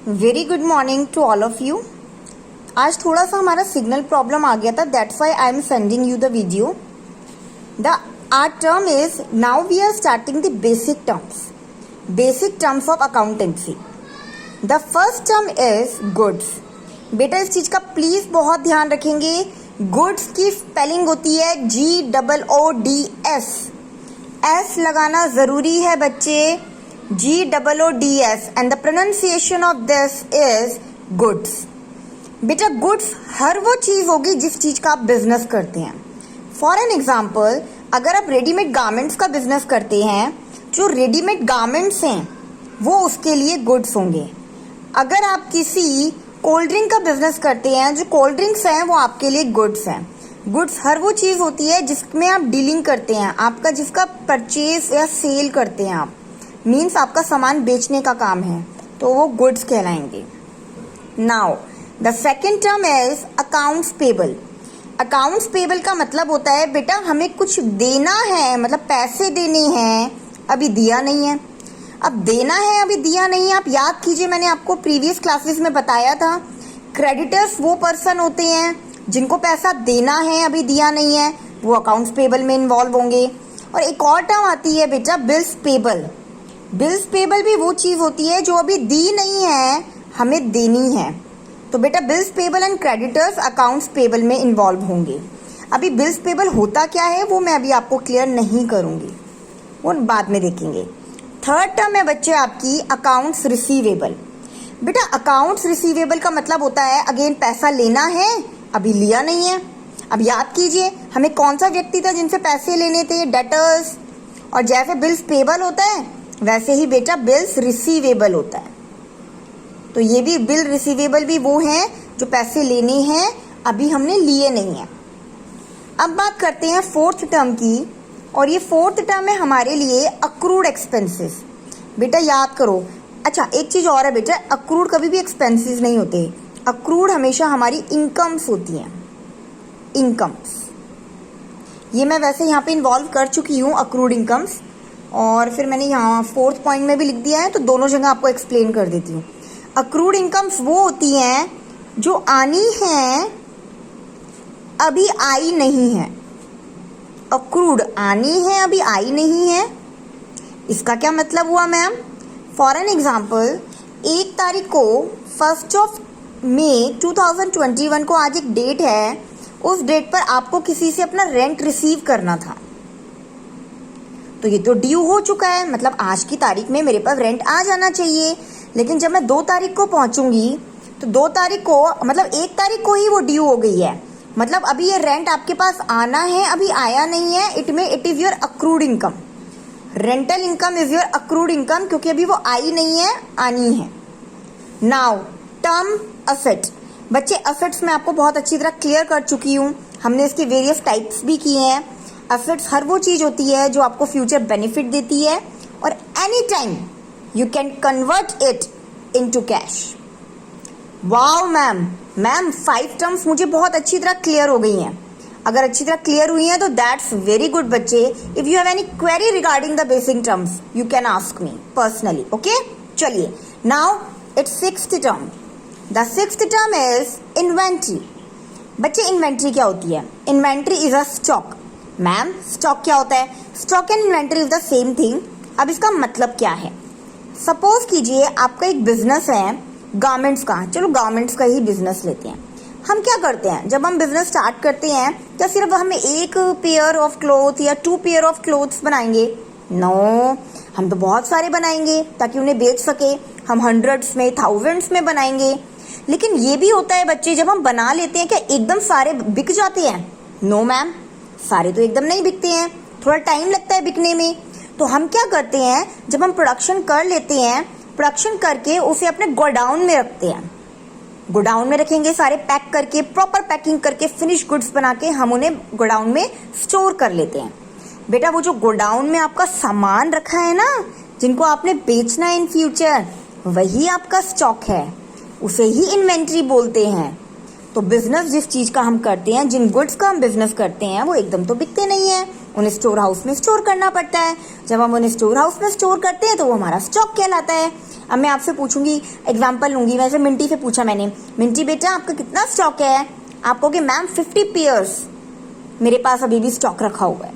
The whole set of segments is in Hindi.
Very good morning to all of you. आज थोड़ा सा हमारा सिग्नल प्रॉब्लम आ गया था, that's why I am sending you the video. The our term is now we are starting the basic terms of accountancy. The first term is goods. बेटा इस चीज का प्लीज बहुत ध्यान रखेंगे। गुड्स की स्पेलिंग होती है GOODS। एस लगाना जरूरी है बच्चे, GOODS and the pronunciation of this is goods। बेटा गुड्स हर वो चीज होगी जिस चीज का आप बिजनेस करते हैं। फॉर एन एग्जाम्पल, अगर आप रेडीमेड गारमेंट्स का बिजनेस करते हैं, जो रेडीमेड गारमेंट्स हैं वो उसके लिए गुड्स होंगे। अगर आप किसी कोल्ड ड्रिंक का बिजनेस करते हैं, जो कोल्ड ड्रिंक्स हैं वो आपके लिए गुड्स हैं। गुड्स हर वो चीज होती है जिसमें आप डीलिंग करते हैं, आपका जिसका परचेज या सेल करते हैं आप, मीन्स आपका सामान बेचने का काम है, तो वो गुड्स कहलाएंगे। Now the second term is accounts payable. Accounts payable का मतलब होता है बेटा हमें कुछ देना है, मतलब पैसे देने हैं, अभी दिया नहीं है। अब देना है अभी दिया नहीं है, आप याद कीजिए मैंने आपको प्रीवियस क्लासेस में बताया था, क्रेडिटर्स वो पर्सन होते हैं जिनको पैसा देना है अभी दिया नहीं है, वो अकाउंट्स पेबल में इन्वॉल्व होंगे। और एक और टर्म आती है बेटा बिल्स पेबल। बिल्स पेबल भी वो चीज होती है जो अभी दी नहीं है, हमें देनी है। तो बेटा bills payable and creditors accounts payable में इन्वॉल्व होंगे। अभी बिल्स पेबल होता क्या है वो मैं अभी आपको क्लियर नहीं करूंगी, वो बाद में देखेंगे। थर्ड टर्म है बच्चे आपकी अकाउंट्स रिसीवेबल। बेटा अकाउंट्स रिसीवेबल का मतलब होता है अगेन पैसा लेना है, अभी लिया नहीं है। अब याद कीजिए हमें कौन सा व्यक्ति था जिनसे पैसे लेने थे, डेटर्स। और जैसे बिल्स पेबल होता है वैसे ही बेटा बिल्स रिसीवेबल होता है। तो ये भी बिल रिसीवेबल भी वो हैं जो पैसे लेने हैं, अभी हमने लिए नहीं है। अब बात करते हैं फोर्थ टर्म की, और ये फोर्थ टर्म है हमारे लिए अक्रूड एक्सपेंसेस। बेटा याद करो, अच्छा एक चीज और है बेटा, अक्रूड कभी भी एक्सपेंसेस नहीं होते, अक्रूड हमेशा हमारी इनकम्स होती हैं, इनकम्स। ये मैं वैसे यहाँ पे इन्वॉल्व कर चुकी हूँ अक्रूड इनकम्स, और फिर मैंने यहाँ फोर्थ पॉइंट में भी लिख दिया है, तो दोनों जगह आपको एक्सप्लेन कर देती हूँ। अक्रूड इनकम्स वो होती हैं जो आनी है अभी आई नहीं है। अक्रूड आनी है अभी आई नहीं है, इसका क्या मतलब हुआ मैम? फॉर एन एग्जाम्पल, 1 तारीख को 1 मई 2021 को आज एक डेट है, उस डेट पर आपको किसी से अपना रेंट रिसीव करना था, तो ये तो ड्यू हो चुका है, मतलब आज की तारीख में मेरे पास रेंट आ जाना चाहिए। लेकिन जब मैं 2 तारीख को पहुंचूंगी तो 2 तारीख को मतलब 1 तारीख को ही वो ड्यू हो गई है, मतलब अभी ये रेंट आपके पास आना है, अभी आया नहीं है। It is your accrued income. Rental income is your accrued income, क्योंकि अभी वो आई नहीं है, आनी है। Now term asset. बच्चे असेट्स में आपको बहुत अच्छी तरह क्लियर कर चुकी हूँ, हमने इसके वेरियस टाइप्स भी किए हैं। असेट्स हर वो चीज होती है जो आपको फ्यूचर बेनिफिट देती है, और any time you can convert it into cash. Wow ma'am, 5 terms मुझे बहुत अच्छी तरह क्लियर हो गई हैं। अगर अच्छी तरह क्लियर हुई हैं तो दैट्स वेरी गुड बच्चे। If you have any query regarding the basic terms you can ask me personally, okay. चलिए now it's 6th term. The 6th term is inventory. बच्चे इन्वेंट्री क्या होती है? Inventory is a stock. Ma'am stock क्या होता है? Stock and inventory is the same thing. अब इसका मतलब क्या है? सपोज कीजिए आपका एक बिजनेस है गारमेंट्स का, चलो गारमेंट्स का ही बिजनेस लेते हैं। हम क्या करते हैं जब हम बिजनेस स्टार्ट करते हैं, क्या सिर्फ हमें 1 पेयर ऑफ क्लोथ या 2 पेयर ऑफ क्लोथ्स बनाएंगे? नो, हम तो बहुत सारे बनाएंगे ताकि उन्हें बेच सके। हम हंड्रेड्स में, थाउजेंड्स में बनाएंगे। लेकिन ये भी होता है बच्चे, जब हम बना लेते हैं क्या एकदम सारे बिक जाते हैं? नो मैम, सारे तो एकदम नहीं बिकते हैं, थोड़ा टाइम लगता है बिकने में। तो हम क्या करते हैं, जब हम प्रोडक्शन कर लेते हैं, प्रोडक्शन करके उसे अपने गोडाउन में रखते हैं। गोडाउन में रखेंगे सारे पैक करके, प्रॉपर पैकिंग करके, फिनिश गुड्स बना के हम उन्हें गोडाउन में स्टोर कर लेते हैं। बेटा वो जो गोडाउन में आपका सामान रखा है ना, जिनको आपने बेचना है इन फ्यूचर, वही आपका स्टॉक है, उसे ही इन्वेंट्री बोलते हैं। तो बिजनेस जिस चीज का हम करते हैं, जिन गुड्स का हम बिजनेस करते हैं, वो एकदम तो बिकते नहीं है, उन्हें स्टोर हाउस में स्टोर करना पड़ता है। जब हम उन्हें स्टोर हाउस में स्टोर करते हैं तो वो हमारा स्टॉक कहलाता है। अब मैं आपसे पूछूंगी, एग्जाम्पल लूंगी, वैसे मिंटी से पूछा मैंने, मिंटी बेटा आपका कितना स्टॉक है? आप कहोगे मैम 50 पेयर्स मेरे पास अभी भी स्टॉक रखा हुआ है।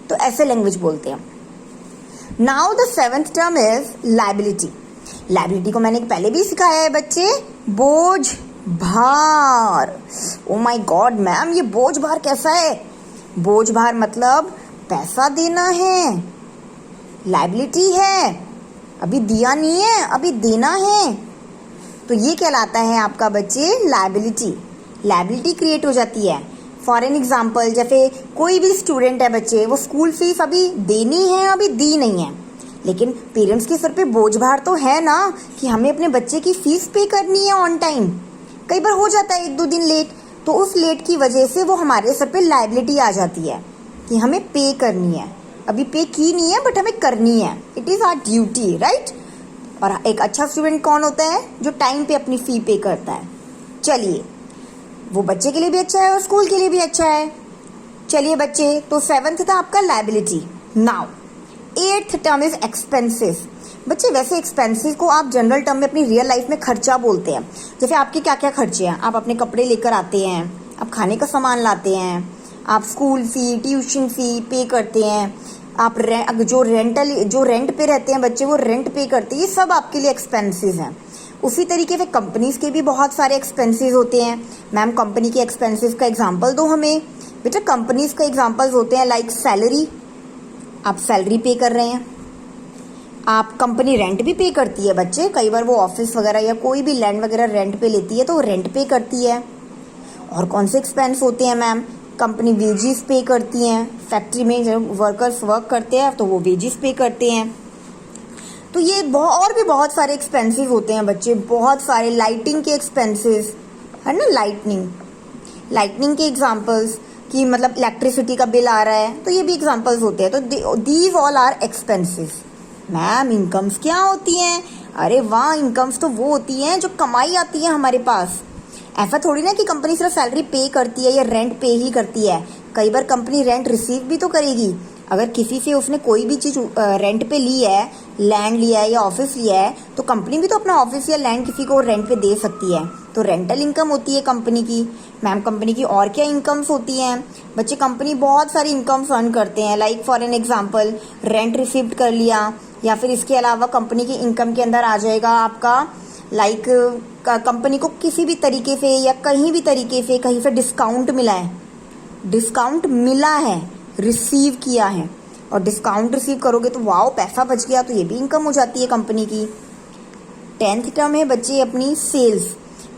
तो ऐसे लैंग्वेज बोलते हैं। Now the 7th term is liability. Liability को मैंने पहले भी सिखाया है बच्चे, बोझ भार। ओ माय गॉड मैम, ये बोझ भार कैसा है? बोझ भार मतलब पैसा देना है, लायबिलिटी है, अभी दिया नहीं है, अभी देना है, तो ये कहलाता है आपका बच्चे लायबिलिटी। लायबिलिटी क्रिएट हो जाती है। फॉर एन एग्जाम्पल, जैसे कोई भी स्टूडेंट है बच्चे, वो स्कूल फीस अभी देनी है, अभी दी नहीं है, लेकिन पेरेंट्स के सर पे बोझ भार तो है ना कि हमें अपने बच्चे की फीस पे करनी है ऑन टाइम। कई बार हो जाता है 1-2 दिन लेट, तो उस लेट की वजह से वो हमारे सर पे लायबिलिटी आ जाती है कि हमें पे करनी है। अभी पे की नहीं है बट हमें करनी है, it is our duty, right. और एक अच्छा स्टूडेंट कौन होता है? जो टाइम पे अपनी फी पे करता है। चलिए, वो बच्चे के लिए भी अच्छा है और स्कूल के लिए भी अच्छा है। चलिए बच्चे, तो 7th था आपका liability. Now 8th term is expenses. बच्चे वैसे एक्सपेंसेस को आप जनरल टर्म में अपनी रियल लाइफ में खर्चा बोलते हैं। जैसे आपके क्या क्या खर्चे हैं? आप अपने कपड़े लेकर आते हैं, आप खाने का सामान लाते हैं, आप स्कूल फी, ट्यूशन फी पे करते हैं, आप जो रेंट पे रहते हैं बच्चे, वो रेंट पे करते हैं। ये सब आपके लिए एक्सपेंसेस हैं। उसी तरीके से कंपनीज के भी बहुत सारे एक्सपेंसेस होते हैं। मैम कंपनी के एक्सपेंसेस का एग्जांपल दो हमें। बेटा कंपनीज का एग्जांपल्स होते हैं लाइक सैलरी, आप सैलरी पे कर रहे हैं। आप कंपनी रेंट भी पे करती है बच्चे, कई बार वो ऑफिस वगैरह या कोई भी लैंड वगैरह रेंट पे लेती है तो वो रेंट पे करती है। और कौन से एक्सपेंस होते हैं मैम? कंपनी वेजेस पे करती हैं, फैक्ट्री में जब वर्कर्स वर्क करते हैं तो वो वेजेस पे करते हैं। तो ये और भी बहुत सारे एक्सपेंसेस होते हैं बच्चे, बहुत सारे। लाइटिंग के एक्सपेंसेस है ना, लाइटनिंग के एग्जांपल्स कि मतलब इलेक्ट्रिसिटी का बिल आ रहा है, तो ये भी एग्जांपल्स होते हैं। तो these all are expenses. Ma'am incomes क्या होती हैं? अरे वाह, इनकम्स तो वो होती हैं जो कमाई आती है हमारे पास। ऐसा थोड़ी ना कि कंपनी सिर्फ सैलरी पे करती है या रेंट पे ही करती है। कई बार कंपनी रेंट रिसीव भी तो करेगी। अगर किसी से उसने कोई भी चीज़ रेंट पे ली है, लैंड लिया है या ऑफिस लिया है, तो कंपनी भी तो अपना ऑफिस या लैंड किसी को रेंट पे दे सकती है। तो रेंटल इनकम होती है कंपनी की। मैम कंपनी की और क्या इनकम्स होती हैं? बच्चे कंपनी बहुत सारी इनकम्स अर्न करते हैं। Like for an example, rent receive कर लिया, या फिर इसके अलावा कंपनी की इनकम के अंदर आ जाएगा आपका लाइक कंपनी को किसी भी तरीके से या कहीं भी तरीके से कहीं से डिस्काउंट मिला है, रिसीव किया है। और डिस्काउंट रिसीव करोगे तो वाओ, पैसा बच गया, तो ये भी इनकम हो जाती है कंपनी की। 10th टर्म है बच्चे अपनी सेल्स।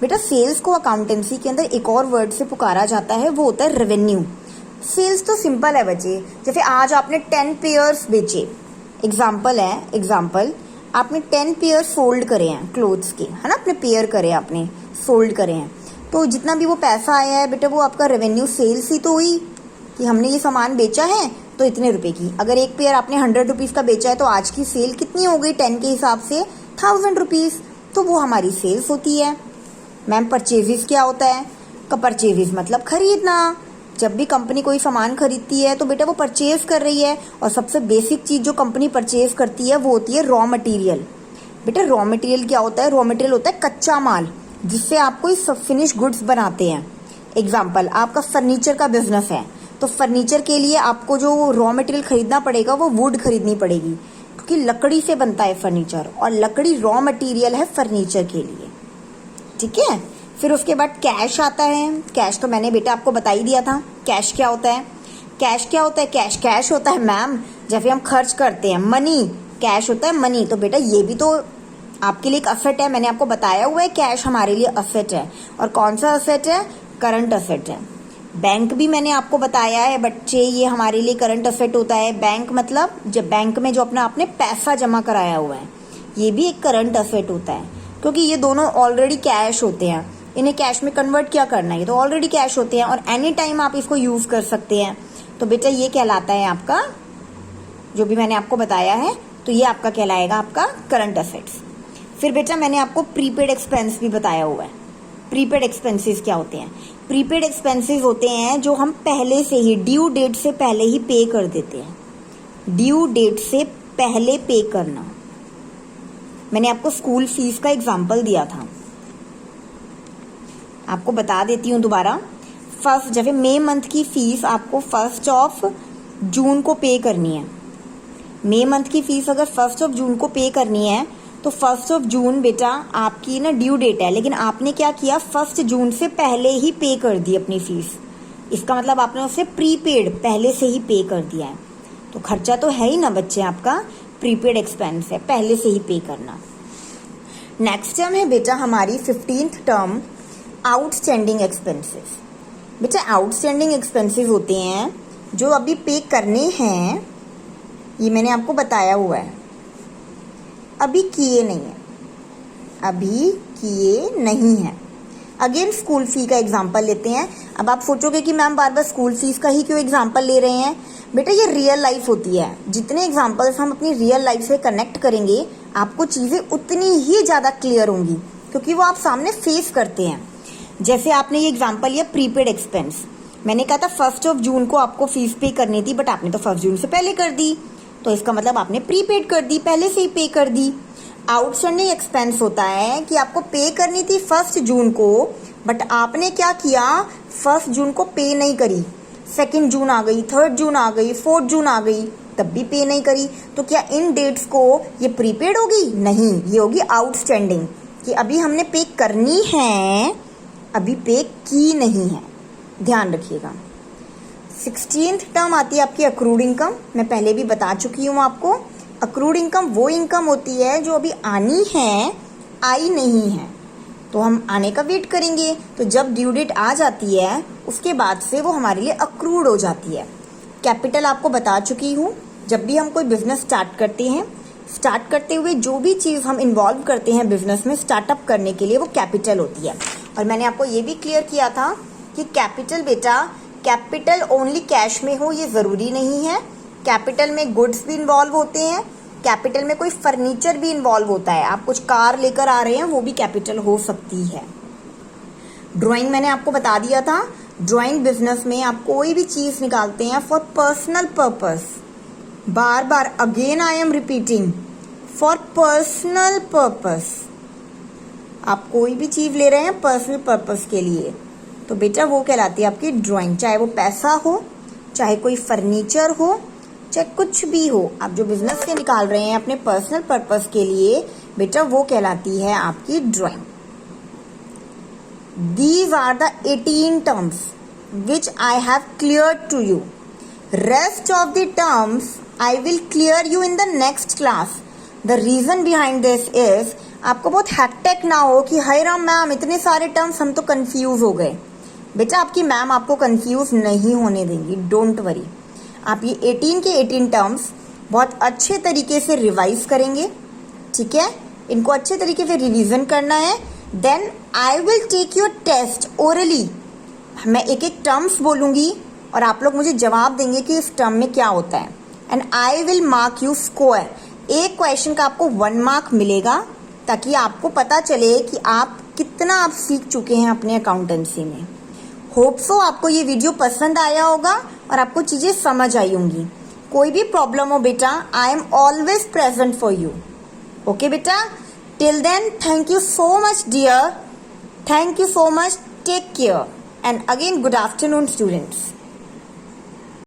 बेटा सेल्स को अकाउंटेंसी के अंदर एक और वर्ड से पुकारा जाता है, वो होता है रेवेन्यू। सेल्स तो सिंपल है बच्चे, जैसे आज आपने 10 पेयर्स बेचे, एग्जाम्पल आपने 10 पेयर सोल्ड करे हैं क्लोथ्स के, है ना, अपने पेयर करे, आपने सोल्ड करे हैं, तो जितना भी वो पैसा आया है बेटा वो आपका रेवेन्यू सेल्स ही तो हुई कि हमने ये सामान बेचा है तो इतने रुपए की। अगर एक पेयर आपने 100 रुपीज़ का बेचा है तो आज की सेल कितनी हो गई 10 के हिसाब से? 1000 रुपीज़, तो वो हमारी सेल्स होती है। मैम परचेजेस क्या होता है? परचेजेस मतलब खरीदना। जब भी कंपनी कोई सामान खरीदती है तो बेटा वो परचेज कर रही है, और सबसे बेसिक चीज़ जो कंपनी परचेज करती है वो होती है रॉ मटेरियल। बेटा रॉ मटेरियल क्या होता है? रॉ मटेरियल होता है कच्चा माल, जिससे आप कोई फिनिश गुड्स बनाते हैं। एग्जाम्पल, आपका फर्नीचर का बिजनेस है, तो फर्नीचर के लिए आपको जो रॉ मटेरियल खरीदना पड़ेगा वो वुड खरीदनी पड़ेगी, क्योंकि लकड़ी से बनता है फर्नीचर, और लकड़ी रॉ मटेरियल है फर्नीचर के लिए। ठीक है, फिर उसके बाद कैश आता है। कैश तो मैंने बेटा आपको बता ही दिया था। कैश क्या होता है? कैश होता है मैम जब हम खर्च करते हैं, मनी। कैश होता है मनी, तो बेटा ये भी तो आपके लिए एक असेट है, मैंने आपको बताया हुआ है कैश हमारे लिए असेट है। और कौन सा असेट है? करंट असेट है। बैंक भी मैंने आपको बताया है बच्चे, ये हमारे लिए करंट असेट होता है। बैंक मतलब जब बैंक में जो अपना आपने पैसा जमा कराया हुआ है, ये भी एक करंट असेट होता है, क्योंकि ये दोनों ऑलरेडी कैश होते हैं। इन्हें कैश में कन्वर्ट क्या करना है, ये तो ऑलरेडी कैश होते हैं और एनी टाइम आप इसको यूज कर सकते हैं। तो बेटा ये कहलाता है आपका, जो भी मैंने आपको बताया है, तो ये आपका कहलाएगा आपका करंट असेट्स। फिर बेटा मैंने आपको प्रीपेड एक्सपेंस भी बताया हुआ है। प्रीपेड एक्सपेंसेस क्या होते हैं? प्रीपेड एक्सपेंसेस होते हैं जो हम पहले से ही ड्यू डेट से पहले ही पे कर देते हैं। ड्यू डेट से पहले पे करना, मैंने आपको स्कूल फीस का एग्जाम्पल दिया था, आपको बता देती हूँ दोबारा। फर्स्ट, जैसे मई मंथ की फीस आपको 1 जून को पे करनी है। मई मंथ की फीस अगर 1 जून को पे करनी है तो 1 जून बेटा आपकी ना ड्यू डेट है, लेकिन आपने क्या किया, 1 जून से पहले ही पे कर दी अपनी फीस। इसका मतलब आपने उसे प्रीपेड पहले से ही पे कर दिया है। तो खर्चा तो है ही ना बच्चे, आपका प्रीपेड एक्सपेंस है, पहले से ही पे करना। नेक्स्ट टर्म है बेटा हमारी 15th टर्म, आउटस्टैंडिंग एक्सपेंसेस। बेटा आउटस्टैंडिंग एक्सपेंसेस होते हैं जो अभी पे करने हैं, ये मैंने आपको बताया हुआ है, अभी किए नहीं है, अभी किए नहीं है। अगेन स्कूल फी का एग्जाम्पल लेते हैं। अब आप सोचोगे कि मैम बार बार स्कूल फीस का ही क्यों एग्जाम्पल ले रहे हैं। बेटा ये रियल लाइफ होती है, जितने एग्जाम्पल्स हम अपनी रियल लाइफ से कनेक्ट करेंगे आपको चीज़ें उतनी ही ज़्यादा क्लियर होंगी, क्योंकि वो आप सामने फेस करते हैं। जैसे आपने ये एग्जाम्पल लिया प्रीपेड एक्सपेंस, मैंने कहा था 1 जून को आपको फीस पे करनी थी, बट आपने तो 1 जून से पहले कर दी, तो इसका मतलब आपने प्रीपेड कर दी, पहले से ही पे कर दी। आउटस्टैंडिंग एक्सपेंस होता है कि आपको पे करनी थी 1 जून को, बट आपने क्या किया, 1 जून को पे नहीं करी, 2 जून आ गई, 3 जून आ गई, 4 जून आ गई, तब भी पे नहीं करी। तो क्या इन डेट्स को ये प्रीपेड होगी? नहीं, ये होगी आउटस्टैंडिंग, कि अभी हमने पे करनी है, अभी पे की नहीं है, ध्यान रखिएगा। 16th टर्म आती है आपकी अक्रूड इनकम। मैं पहले भी बता चुकी हूँ आपको, अक्रूड इनकम वो इनकम होती है जो अभी आनी है, आई नहीं है, तो हम आने का वेट करेंगे। तो जब ड्यू डेट आ जाती है उसके बाद से वो हमारे लिए अक्रूड हो जाती है। कैपिटल आपको बता चुकी हूँ, जब भी हम कोई बिजनेस स्टार्ट करते हैं, स्टार्ट करते हुए जो भी चीज़ हम इन्वॉल्व करते हैं बिजनेस में स्टार्टअप करने के लिए, वो कैपिटल होती है। और मैंने आपको ये भी क्लियर किया था कि कैपिटल बेटा, कैपिटल ओनली कैश में हो ये ज़रूरी नहीं है। कैपिटल में गुड्स भी इन्वॉल्व होते हैं, कैपिटल में कोई फर्नीचर भी इन्वॉल्व होता है, आप कुछ कार लेकर आ रहे हैं वो भी कैपिटल हो सकती है। ड्राइंग मैंने आपको बता दिया था, ड्राइंग बिजनेस में आप कोई भी चीज़ निकालते हैं for personal purpose, bar bar again I am repeating, for personal purpose, आप कोई भी चीज़ ले रहे हैं पर्सनल पर्पस के लिए, तो बेटा वो कहलाती है आपकी ड्राइंग। चाहे वो पैसा हो, चाहे कोई फर्नीचर हो, चाहे कुछ भी हो, आप जो बिजनेस से निकाल रहे हैं अपने पर्सनल पर्पस के लिए, बेटा वो कहलाती है आपकी drawing. These are the 18 terms which I have cleared to you. Rest of the terms I will clear you in the next class. The reason behind this is आपको बहुत हैक्टिक ना हो कि हाय राम मैम इतने सारे टर्म्स हम तो कंफ्यूज हो गए। बेटा आपकी मैम आपको कंफ्यूज नहीं होने देंगी, डोंट वरी। आप ये 18 के 18 टर्म्स बहुत अच्छे तरीके से रिवाइज करेंगे, ठीक है, इनको अच्छे तरीके से रिवीजन करना है। Then I will take your test orally, मैं एक एक टर्म्स बोलूँगी और आप लोग मुझे जवाब देंगे कि इस टर्म में क्या होता है, and I will mark you score. एक क्वेश्चन का आपको 1 मार्क मिलेगा, ताकि आपको पता चले कि आप कितना आप सीख चुके हैं अपने अकाउंटेंसी में। होप सो आपको ये वीडियो पसंद आया होगा और आपको चीज़ें समझ आई होंगी। कोई भी प्रॉब्लम हो बेटा, I am always present for you. Okay बेटा, till then thank you so much dear, thank you so much, take care, and again good afternoon students.